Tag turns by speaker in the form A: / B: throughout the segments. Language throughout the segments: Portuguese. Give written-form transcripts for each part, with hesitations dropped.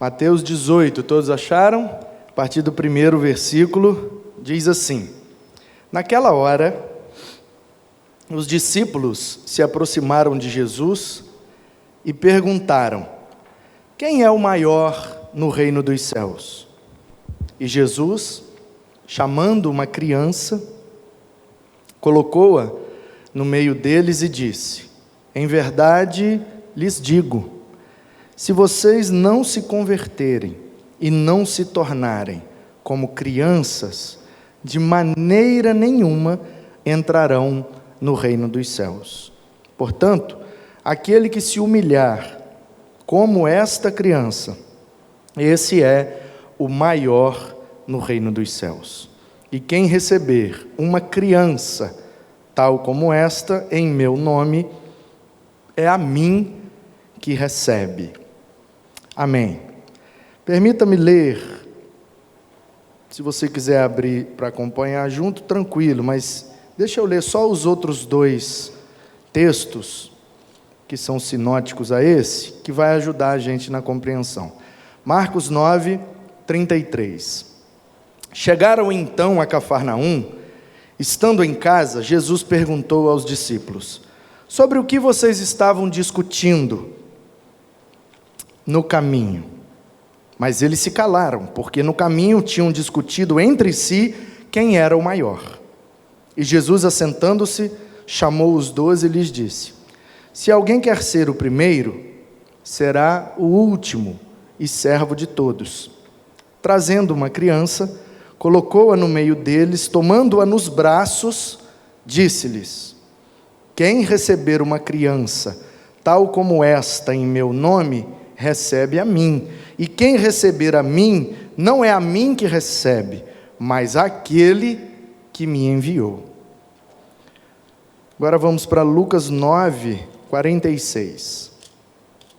A: Mateus 18, todos acharam? A partir do primeiro versículo, diz assim: Naquela hora, os discípulos se aproximaram de Jesus e perguntaram: Quem é o maior no reino dos céus? E Jesus, chamando uma criança, colocou-a no meio deles e disse: Em verdade lhes digo, se vocês não se converterem e não se tornarem como crianças, de maneira nenhuma entrarão no reino dos céus. Portanto, aquele que se humilhar como esta criança, esse é o maior no reino dos céus. E quem receber uma criança tal como esta em meu nome, é a mim que recebe. Amém. Permita-me ler, se você quiser abrir para acompanhar junto, tranquilo, mas deixa eu ler só os outros dois textos, que são sinóticos a esse, que vai ajudar a gente na compreensão. Marcos 9, 33. Chegaram então a Cafarnaum. Estando em casa, Jesus perguntou aos discípulos: sobre o que vocês estavam discutindo no caminho? Mas eles se calaram, porque no caminho tinham discutido entre si quem era o maior. E Jesus, assentando-se, chamou os 12 e lhes disse: se alguém quer ser o primeiro, será o último e servo de todos. Trazendo uma criança, colocou-a no meio deles, tomando-a nos braços, disse-lhes: quem receber uma criança, tal como esta em meu nome, recebe a mim. E quem receber a mim, não é a mim que recebe, mas aquele que me enviou. Agora vamos para Lucas 9, 46.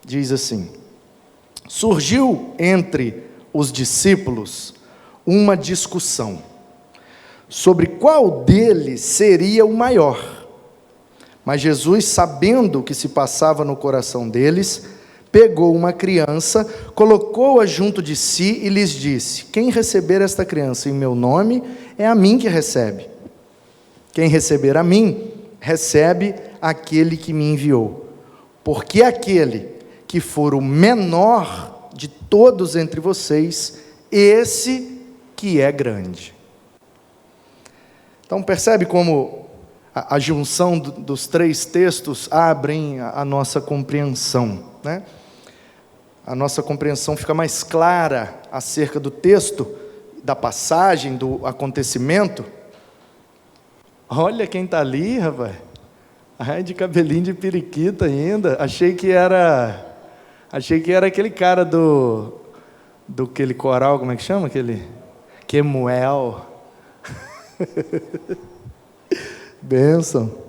A: Diz assim: surgiu entre os discípulos uma discussão sobre qual deles seria o maior. Mas Jesus, sabendo o que se passava no coração deles, pegou uma criança, colocou-a junto de si e lhes disse: quem receber esta criança em meu nome, é a mim que recebe. Quem receber a mim, recebe aquele que me enviou. Porque aquele que for o menor de todos entre vocês, esse que é grande. Então percebe como a junção dos três textos abrem a nossa compreensão, né? A nossa compreensão fica mais clara acerca do texto, da passagem, do acontecimento. Olha quem está ali, rapaz. Ai, de cabelinho de periquita ainda. Achei que era aquele cara do aquele coral, como é que chama? Aquele Quemuel. Bênção.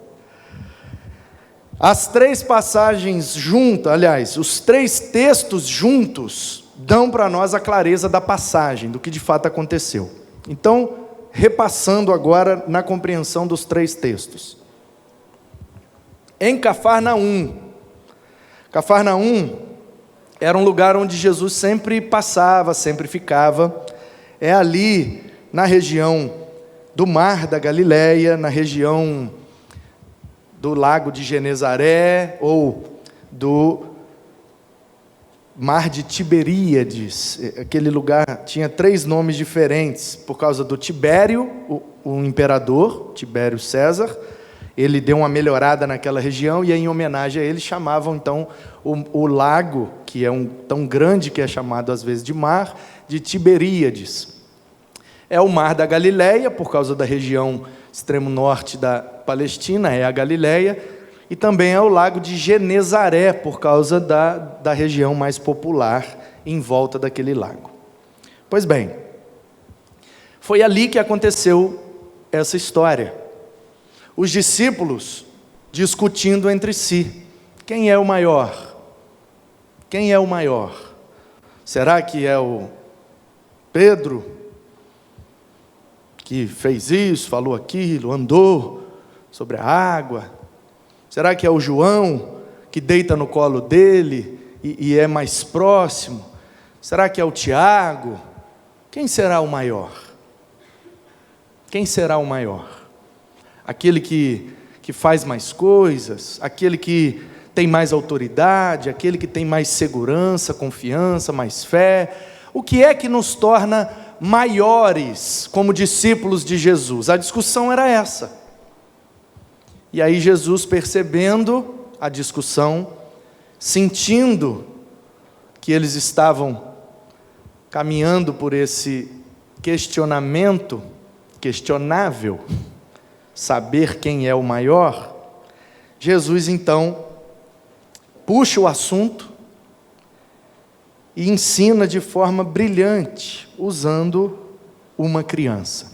A: As três passagens juntas, aliás, os três textos juntos, dão para nós a clareza da passagem, do que de fato aconteceu. Então, repassando agora na compreensão dos três textos. Em Cafarnaum. Cafarnaum era um lugar onde Jesus sempre passava, sempre ficava. É ali, na região do Mar da Galileia, na região do Lago de Genezaré, ou do Mar de Tiberíades. Aquele lugar tinha três nomes diferentes, por causa do Tibério, o imperador, Tibério César. Ele deu uma melhorada naquela região, e em homenagem a ele chamavam então o lago, que é tão grande que é chamado às vezes de mar, de Tiberíades. É o Mar da Galileia, por causa da região extremo norte da Palestina, é a Galileia, e também é o Lago de Genezaré, por causa da região mais popular em volta daquele lago. Pois bem, foi ali que aconteceu essa história. Os discípulos discutindo entre si: quem é o maior? Quem é o maior? Será que é o Pedro, que fez isso, falou aquilo, andou sobre a água? Será que é o João, que deita no colo dele e é mais próximo? Será que é o Tiago? Quem será o maior? Quem será o maior? Aquele que faz mais coisas? Aquele que tem mais autoridade? Aquele que tem mais segurança, confiança, mais fé? O que é que nos torna maiores como discípulos de Jesus? A discussão era essa. E aí Jesus, percebendo a discussão, sentindo que eles estavam caminhando por esse questionamento, questionável, saber quem é o maior, Jesus então puxa o assunto e ensina de forma brilhante, usando uma criança.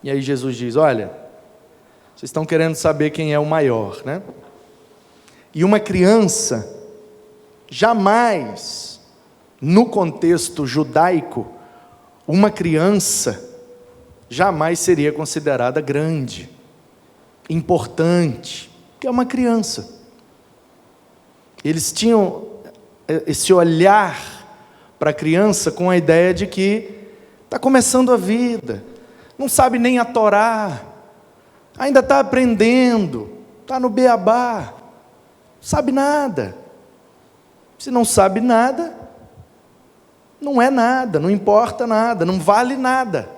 A: E aí Jesus diz: olha, vocês estão querendo saber quem é o maior, né? E uma criança, jamais, no contexto judaico, uma criança jamais seria considerada grande, importante, porque é uma criança. Eles tinham esse olhar para a criança com a ideia de que está começando a vida, não sabe nem a Torá, ainda está aprendendo, está no beabá, não sabe nada. Se não sabe nada, não é nada, não importa nada, não vale nada.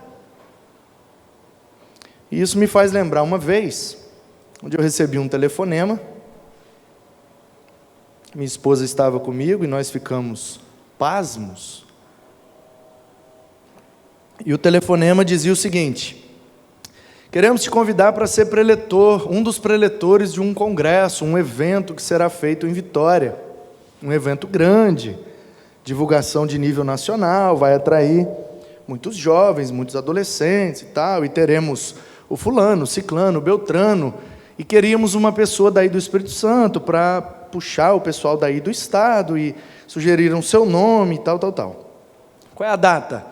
A: E isso me faz lembrar uma vez, onde eu recebi um telefonema. Minha esposa estava comigo e nós ficamos pasmos. E o telefonema dizia o seguinte: queremos te convidar para ser preletor, um dos preletores de um congresso, um evento que será feito em Vitória. Um evento grande, divulgação de nível nacional, vai atrair muitos jovens, muitos adolescentes e tal, e teremos o fulano, o ciclano, o beltrano, e queríamos uma pessoa daí do Espírito Santo para puxar o pessoal daí do estado, e sugeriram seu nome e tal. Qual é a data?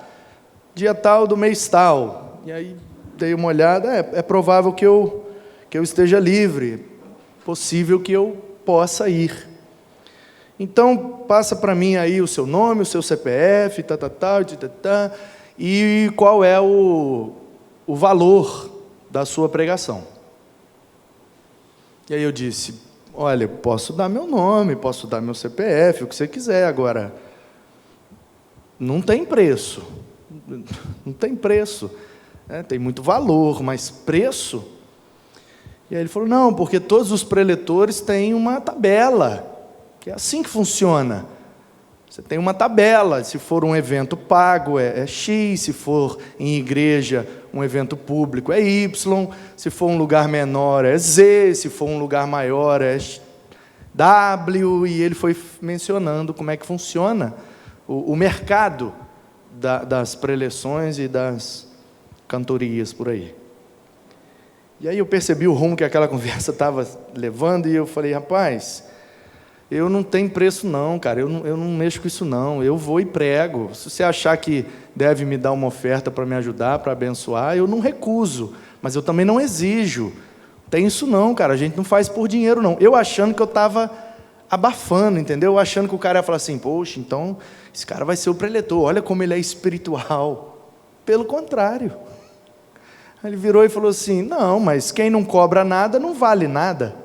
A: Dia tal do mês tal. E aí dei uma olhada, é provável que eu esteja livre, possível que eu possa ir. Então, passa para mim aí o seu nome, o seu CPF, e qual é o valor da sua pregação. E aí eu disse: olha, posso dar meu nome, posso dar meu CPF, o que você quiser, agora, não tem preço, tem muito valor, mas preço? E aí ele falou: não, porque todos os preletores têm uma tabela, que é assim que funciona. Você tem uma tabela, se for um evento pago é X, se for em igreja um evento público é Y, se for um lugar menor é Z, se for um lugar maior é W, e ele foi mencionando como é que funciona o mercado das preleções e das cantorias por aí. E aí eu percebi o rumo que aquela conversa estava levando, e eu falei: rapaz, eu não tenho preço não, cara, eu não mexo com isso não, eu vou e prego. Se você achar que deve me dar uma oferta para me ajudar, para abençoar, eu não recuso, mas eu também não exijo. Tem isso não, cara, a gente não faz por dinheiro não. Eu achando que eu estava abafando, entendeu? Eu achando que o cara ia falar assim: poxa, então esse cara vai ser o preletor, olha como ele é espiritual. Pelo contrário. Ele virou e falou assim: não, mas quem não cobra nada não vale nada.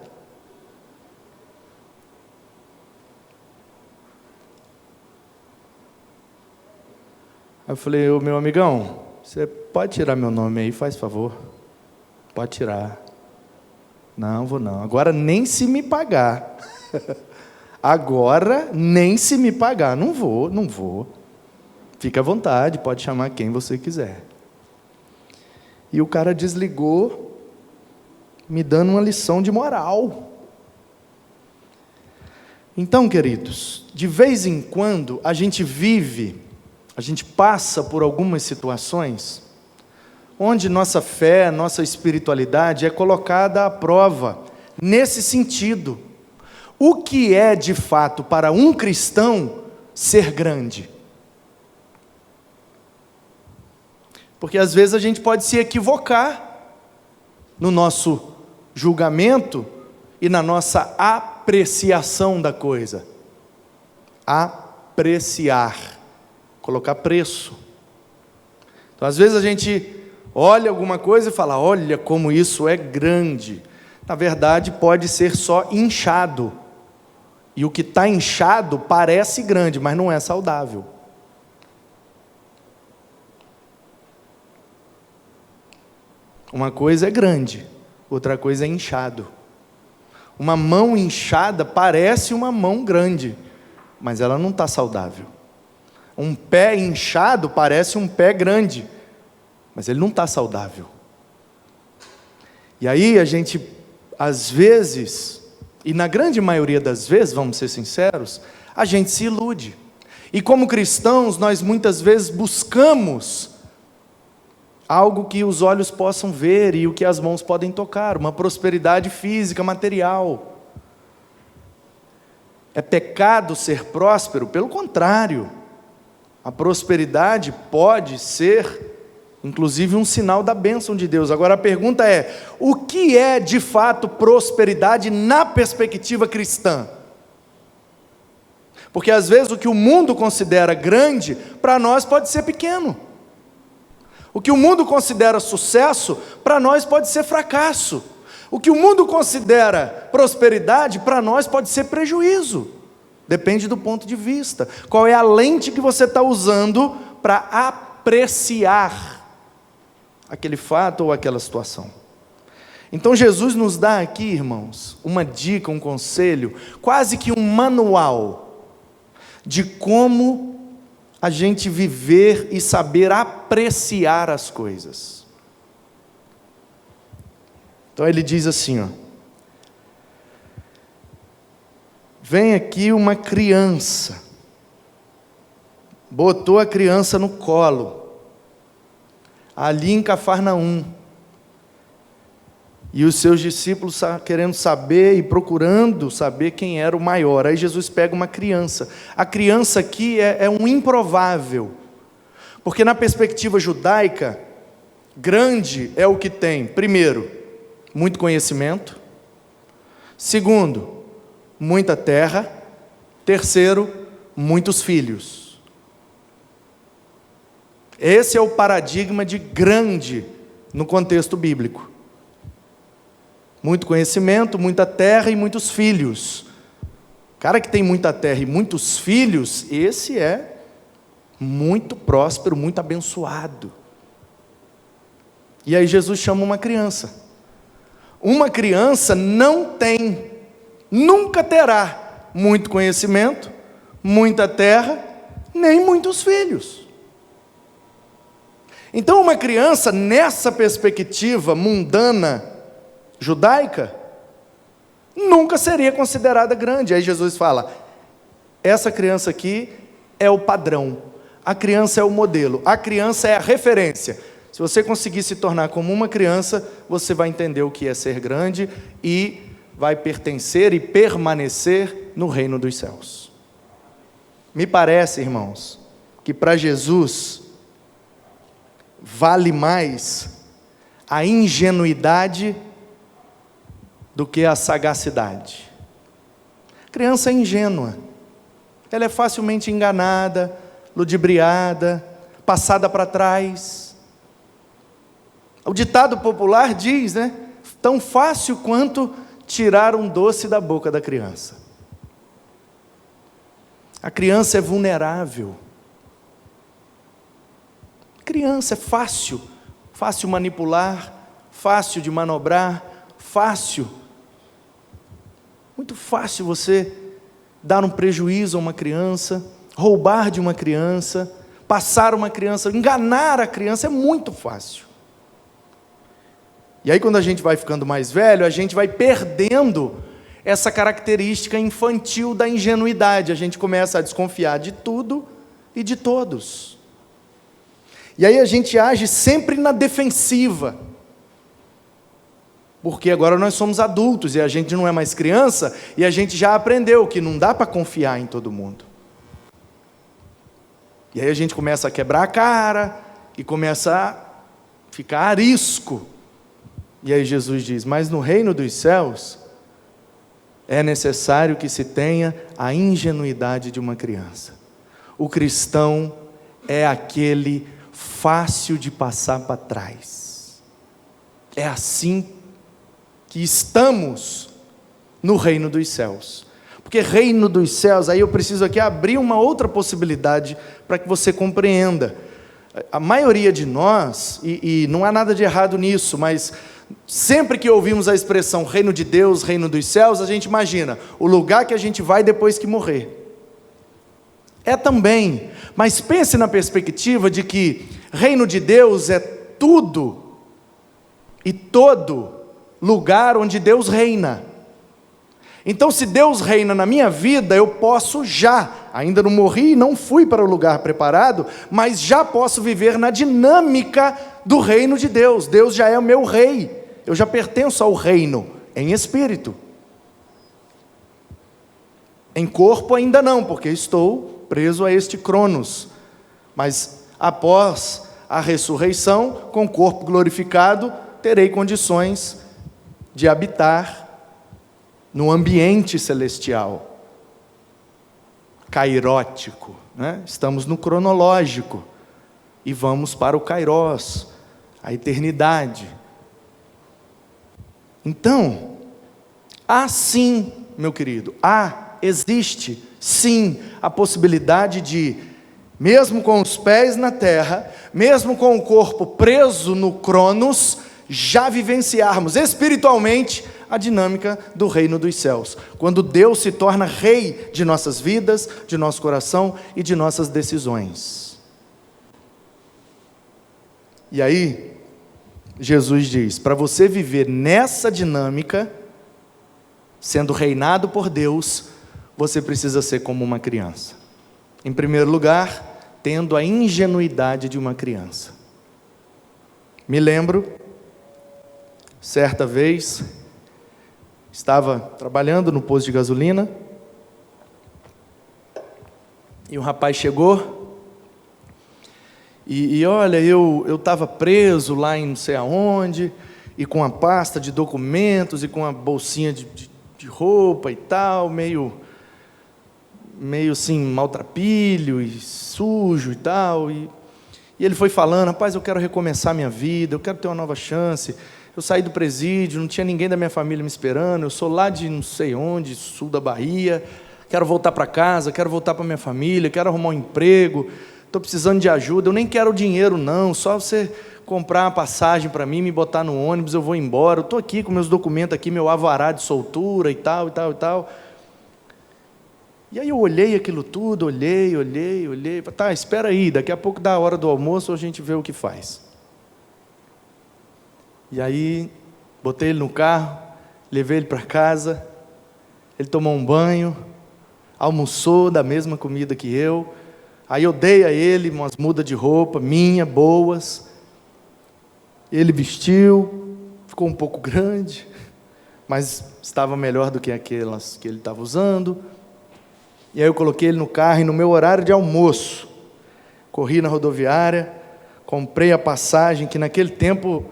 A: Aí eu falei: ô meu amigão, você pode tirar meu nome aí, faz favor? Pode tirar. Não, vou não. Agora nem se me pagar. Agora nem se me pagar. Não vou. Fique à vontade, pode chamar quem você quiser. E o cara desligou, me dando uma lição de moral. Então, queridos, de vez em quando a gente passa por algumas situações onde nossa fé, nossa espiritualidade é colocada à prova, nesse sentido. O que é, de fato, para um cristão, ser grande? Porque às vezes a gente pode se equivocar no nosso julgamento e na nossa apreciação da coisa. apreciar, colocar preço. Então, às vezes a gente olha alguma coisa e fala, olha como isso é grande. Na verdade, pode ser só inchado. E o que está inchado parece grande, mas não é saudável. Uma coisa é grande, outra coisa é inchado. Uma mão inchada parece uma mão grande, mas ela não está saudável. Um pé inchado parece um pé grande, mas ele não está saudável. E aí a gente, às vezes, e na grande maioria das vezes, vamos ser sinceros, a gente se ilude. E como cristãos, nós muitas vezes buscamos algo que os olhos possam ver e o que as mãos podem tocar, uma prosperidade física, material. É pecado ser próspero? Pelo contrário, a prosperidade pode ser, inclusive, um sinal da bênção de Deus. Agora a pergunta é, o que é de fato prosperidade na perspectiva cristã? Porque às vezes o que o mundo considera grande, para nós pode ser pequeno. O que o mundo considera sucesso, para nós pode ser fracasso. O que o mundo considera prosperidade, para nós pode ser prejuízo. Depende do ponto de vista. Qual é a lente que você está usando para apreciar aquele fato ou aquela situação? Então Jesus nos dá aqui, irmãos, uma dica, um conselho, quase que um manual de como a gente viver e saber apreciar as coisas. Então ele diz assim, ó, vem aqui uma criança, botou a criança no colo, ali em Cafarnaum, e os seus discípulos querendo saber e procurando saber quem era o maior. Aí Jesus pega uma criança. A criança aqui é um improvável, porque na perspectiva judaica, grande é o que tem, primeiro, muito conhecimento, segundo, muita terra, terceiro, muitos filhos. Esse é o paradigma de grande no contexto bíblico. Muito conhecimento, muita terra e muitos filhos. O cara que tem muita terra e muitos filhos, esse é muito próspero, muito abençoado. E aí Jesus chama uma criança. Uma criança não tem, nunca terá muito conhecimento, muita terra, nem muitos filhos. Então uma criança, nessa perspectiva mundana, judaica, nunca seria considerada grande. Aí Jesus fala, essa criança aqui é o padrão, a criança é o modelo, a criança é a referência. Se você conseguir se tornar como uma criança, você vai entender o que é ser grande e vai pertencer e permanecer no reino dos céus. Me parece, irmãos, que para Jesus vale mais a ingenuidade do que a sagacidade. A criança é ingênua, ela é facilmente enganada, ludibriada, passada para trás. O ditado popular diz, né? Tão fácil quanto tirar um doce da boca da criança. A criança é vulnerável. A criança é fácil manipular, fácil de manobrar, fácil. Muito fácil você dar um prejuízo a uma criança, roubar de uma criança, passar uma criança, enganar a criança, é muito fácil. E aí quando a gente vai ficando mais velho, a gente vai perdendo essa característica infantil da ingenuidade, a gente começa a desconfiar de tudo e de todos. E aí a gente age sempre na defensiva, porque agora nós somos adultos e a gente não é mais criança, e a gente já aprendeu que não dá para confiar em todo mundo. E aí a gente começa a quebrar a cara, e começa a ficar arisco. E aí Jesus diz, mas no reino dos céus, é necessário que se tenha a ingenuidade de uma criança. O cristão é aquele fácil de passar para trás. É assim que estamos no reino dos céus. Porque reino dos céus, aí eu preciso aqui abrir uma outra possibilidade para que você compreenda. A maioria de nós, e não há nada de errado nisso, mas sempre que ouvimos a expressão reino de Deus, reino dos céus, a gente imagina o lugar que a gente vai depois que morrer. É também, mas pense na perspectiva de que reino de Deus é tudo e todo lugar onde Deus reina. Então, se Deus reina na minha vida, eu posso já, ainda não morri e não fui para o lugar preparado, mas já posso viver na dinâmica do reino de Deus. Deus já é o meu rei, eu já pertenço ao reino, em espírito. Em corpo ainda não, porque estou preso a este Cronos, mas após a ressurreição, com o corpo glorificado, terei condições de habitar no ambiente celestial, kairótico, né? Estamos no cronológico, e vamos para o kairos, a eternidade. Então, há sim, meu querido, existe sim a possibilidade de, mesmo com os pés na terra, mesmo com o corpo preso no Cronos, já vivenciarmos espiritualmente a dinâmica do reino dos céus, quando Deus se torna rei de nossas vidas, de nosso coração e de nossas decisões. E aí, Jesus diz, para você viver nessa dinâmica, sendo reinado por Deus, você precisa ser como uma criança. Em primeiro lugar, tendo a ingenuidade de uma criança. Me lembro, certa vez, estava trabalhando no posto de gasolina, e um rapaz chegou, e olha, eu estava preso lá em não sei aonde, e com uma pasta de documentos, e com uma bolsinha de roupa e tal, meio assim, maltrapilho, e sujo e tal, e ele foi falando, rapaz, eu quero recomeçar minha vida, eu quero ter uma nova chance. Eu saí do presídio, não tinha ninguém da minha família me esperando, eu sou lá de não sei onde, sul da Bahia, quero voltar para casa, quero voltar para minha família, quero arrumar um emprego, estou precisando de ajuda, eu nem quero dinheiro não, só você comprar uma passagem para mim, me botar no ônibus, eu vou embora, eu estou aqui com meus documentos aqui, meu alvará de soltura e tal, e tal, e tal. E aí eu olhei aquilo tudo, olhei, tá, espera aí, daqui a pouco dá a hora do almoço, a gente vê o que faz. E aí, botei ele no carro, levei ele para casa, ele tomou um banho, almoçou da mesma comida que eu, aí eu dei a ele umas mudas de roupa, boas, ele vestiu, ficou um pouco grande, mas estava melhor do que aquelas que ele estava usando, e aí eu coloquei ele no carro, e no meu horário de almoço, corri na rodoviária, comprei a passagem, que naquele tempo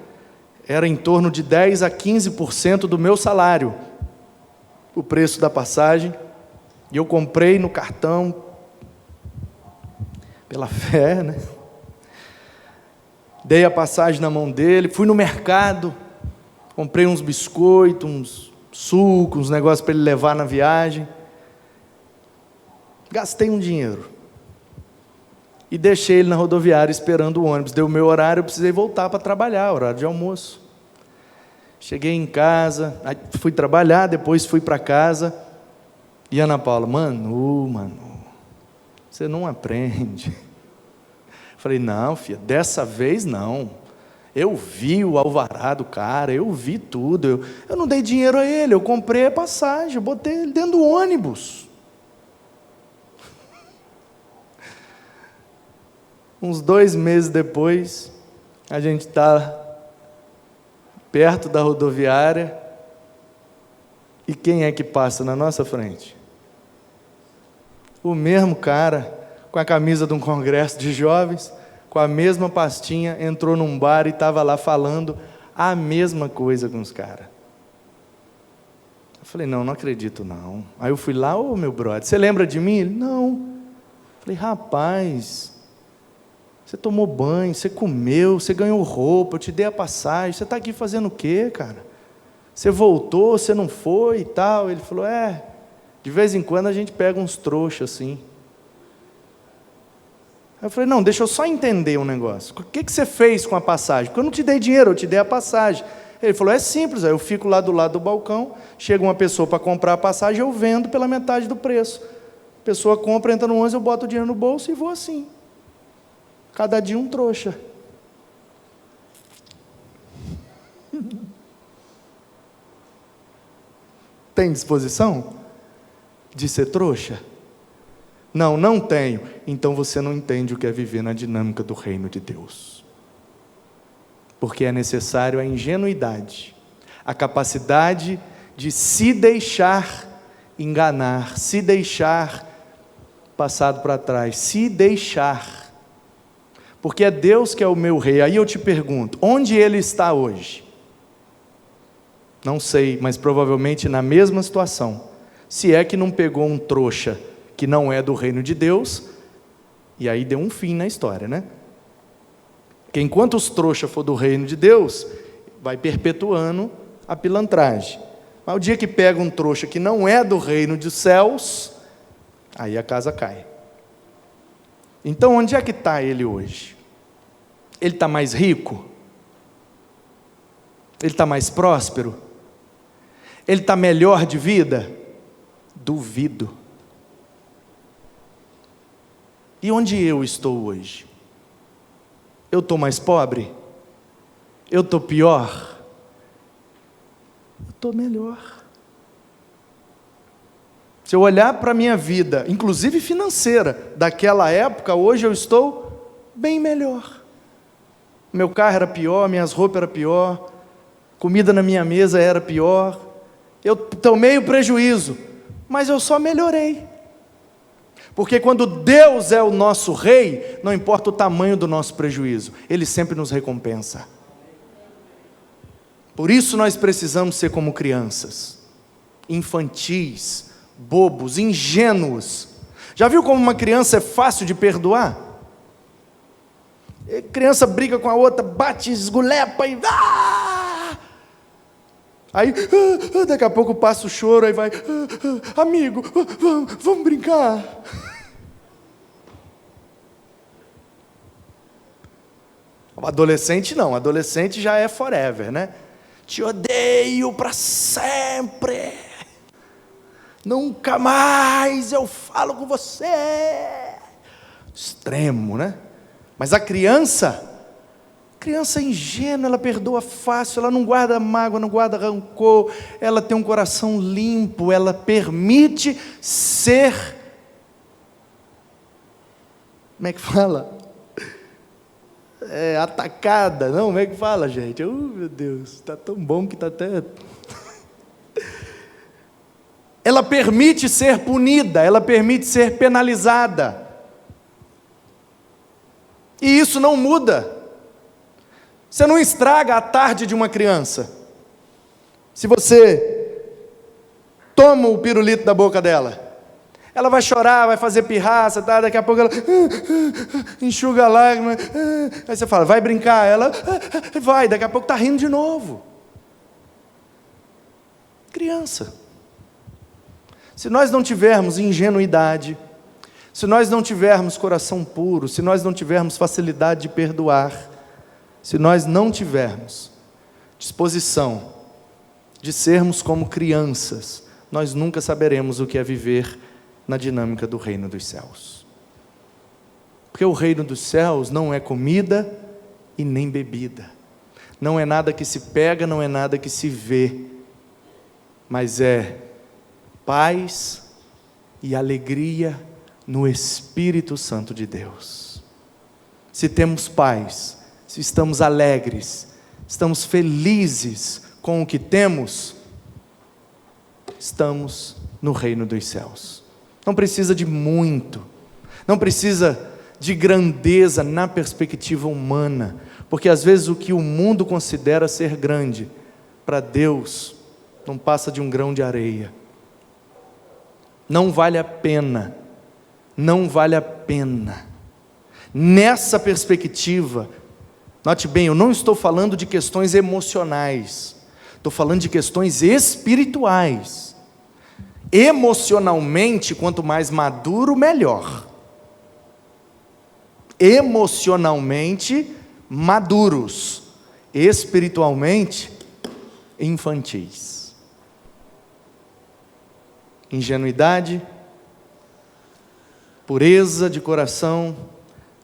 A: era em torno de 10 a 15% do meu salário, o preço da passagem, e eu comprei no cartão, pela fé, né? Dei a passagem na mão dele, fui no mercado, comprei uns biscoitos, uns sucos, uns negócios para ele levar na viagem, gastei um dinheiro, e deixei ele na rodoviária esperando o ônibus. Deu o meu horário, eu precisei voltar para trabalhar, horário de almoço. Cheguei em casa, fui trabalhar, depois fui para casa, e Ana Paula, Manu, você não aprende. Falei, não filha, dessa vez não, eu vi o alvará do cara, eu vi tudo, eu não dei dinheiro a ele, eu comprei a passagem, eu botei ele dentro do ônibus. Uns 2 meses depois, a gente está perto da rodoviária, e quem é que passa na nossa frente? O mesmo cara, com a camisa de um congresso de jovens, com a mesma pastinha, entrou num bar e estava lá falando a mesma coisa com os caras. Eu falei, não acredito não. Aí eu fui lá, ô meu brother, você lembra de mim? Ele, não. Falei, rapaz, você tomou banho, você comeu, você ganhou roupa, eu te dei a passagem, você está aqui fazendo o quê, cara? Você voltou, você não foi e tal. Ele falou, de vez em quando a gente pega uns trouxas assim. Aí eu falei, não, deixa eu só entender um negócio. O que você fez com a passagem? Porque eu não te dei dinheiro, eu te dei a passagem. Ele falou, é simples, aí eu fico lá do lado do balcão, chega uma pessoa para comprar a passagem, eu vendo pela metade do preço. A pessoa compra, entra no ônibus, eu boto o dinheiro no bolso e vou assim. Cada dia um trouxa. Tem disposição de ser trouxa? Não, não tenho. Então você não entende o que é viver na dinâmica do reino de Deus. Porque é necessário a ingenuidade, a capacidade de se deixar enganar, se deixar passado para trás, se deixar. Porque é Deus que é o meu rei. Aí eu te pergunto, onde ele está hoje? Não sei, mas provavelmente na mesma situação. Se é que não pegou um trouxa que não é do reino de Deus, e aí deu um fim na história, né? Porque enquanto os trouxas for do reino de Deus, vai perpetuando a pilantragem. Mas o dia que pega um trouxa que não é do reino dos céus, aí a casa cai. Então onde é que está ele hoje? Ele está mais rico? Ele está mais próspero? Ele está melhor de vida? Duvido. E onde eu estou hoje? Eu estou mais pobre? Eu estou pior? Eu estou melhor. Se eu olhar para a minha vida, inclusive financeira, daquela época, hoje eu estou bem melhor. Meu carro era pior, minhas roupas eram pior, comida na minha mesa era pior, eu tomei o prejuízo, mas eu só melhorei. Porque quando Deus é o nosso rei, não importa o tamanho do nosso prejuízo, Ele sempre nos recompensa. Por isso nós precisamos ser como crianças, infantis, bobos, ingênuos. Já viu como uma criança é fácil de perdoar? A criança briga com a outra, bate, esgulepa e... Aí, daqui a pouco passa o choro, aí vai, amigo, vamos brincar. O adolescente não, o adolescente já é forever, né? Te odeio para sempre. Nunca mais eu falo com você. Extremo, né? Mas a criança ingênua, ela perdoa fácil, ela não guarda mágoa, não guarda rancor, ela tem um coração limpo, ela permite ser, como é que fala? Atacada, não, como é que fala, gente? Meu Deus, está tão bom que está até... Ela permite ser punida, ela permite ser penalizada, e isso não muda. Você não estraga a tarde de uma criança. Se você toma o pirulito da boca dela, ela vai chorar, vai fazer pirraça, tá? Daqui a pouco ela enxuga a lágrima. Aí você fala, vai brincar? Ela vai, daqui a pouco está rindo de novo. Criança. Se nós não tivermos ingenuidade, se nós não tivermos coração puro, se nós não tivermos facilidade de perdoar, se nós não tivermos disposição de sermos como crianças, nós nunca saberemos o que é viver na dinâmica do reino dos céus. Porque o reino dos céus não é comida e nem bebida. Não é nada que se pega, não é nada que se vê. Mas é paz e alegria no Espírito Santo de Deus. Se temos paz, se estamos alegres, estamos felizes com o que temos, estamos no reino dos céus. Não precisa de muito, não precisa de grandeza na perspectiva humana, porque às vezes o que o mundo considera ser grande, para Deus, não passa de um grão de areia. Não vale a pena pena. Nessa perspectiva, note bem, eu não estou falando de questões emocionais, estou falando de questões espirituais. Emocionalmente, quanto mais maduro, melhor. Emocionalmente maduros, espiritualmente infantis. Ingenuidade, pureza de coração,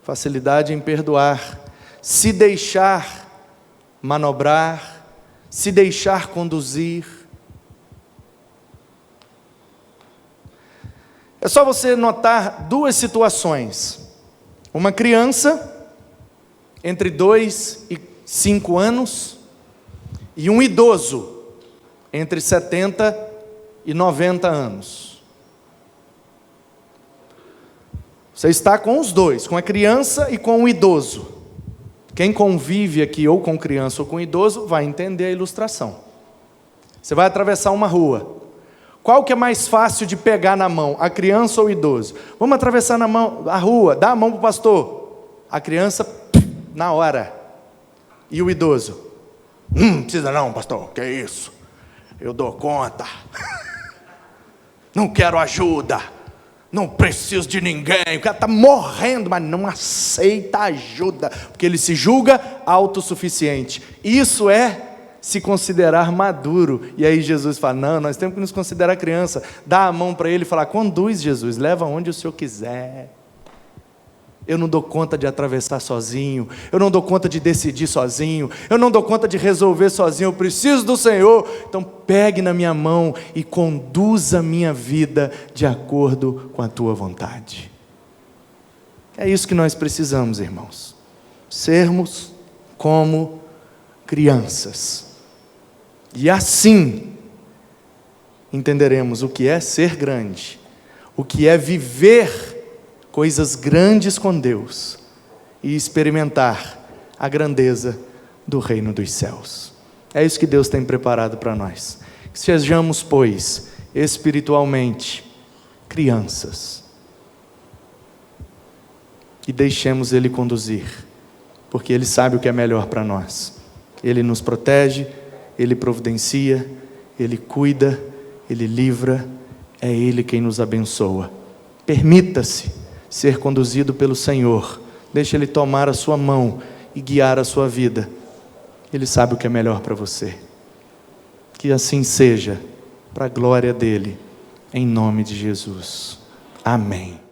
A: facilidade em perdoar, se deixar manobrar, se deixar conduzir. É só você notar duas situações. Uma criança, entre 2 e 5 anos, e um idoso, entre 70 e 90 anos. Você está com os dois, com a criança e com o idoso. Quem convive aqui ou com criança ou com idoso, vai entender a ilustração. Você vai atravessar uma rua. Qual que é mais fácil de pegar na mão, a criança ou o idoso? Vamos atravessar a rua, dá a mão para o pastor. A criança, na hora. E o idoso? Não precisa não, pastor, que é isso? Eu dou conta. Não quero ajuda. Não preciso de ninguém. O cara está morrendo, mas não aceita ajuda, porque ele se julga autossuficiente. Isso é se considerar maduro. E aí Jesus fala, não, nós temos que nos considerar criança. Dá a mão para ele e falar, conduz Jesus, leva onde o Senhor quiser. Eu não dou conta de atravessar sozinho, eu não dou conta de decidir sozinho, eu não dou conta de resolver sozinho, eu preciso do Senhor. Então pegue na minha mão e conduza a minha vida de acordo com a tua vontade. É isso que nós precisamos, irmãos, sermos como crianças. E assim entenderemos o que é ser grande, o que é viver coisas grandes com Deus e experimentar a grandeza do reino dos céus. É isso que Deus tem preparado para nós. Que sejamos, pois, espiritualmente crianças e deixemos Ele conduzir, porque Ele sabe o que é melhor para nós. Ele nos protege, Ele providencia, Ele cuida, Ele livra, é Ele quem nos abençoa. Permita-se ser conduzido pelo Senhor, deixe Ele tomar a sua mão e guiar a sua vida. Ele sabe o que é melhor para você. Que assim seja, para a glória dEle, em nome de Jesus. Amém.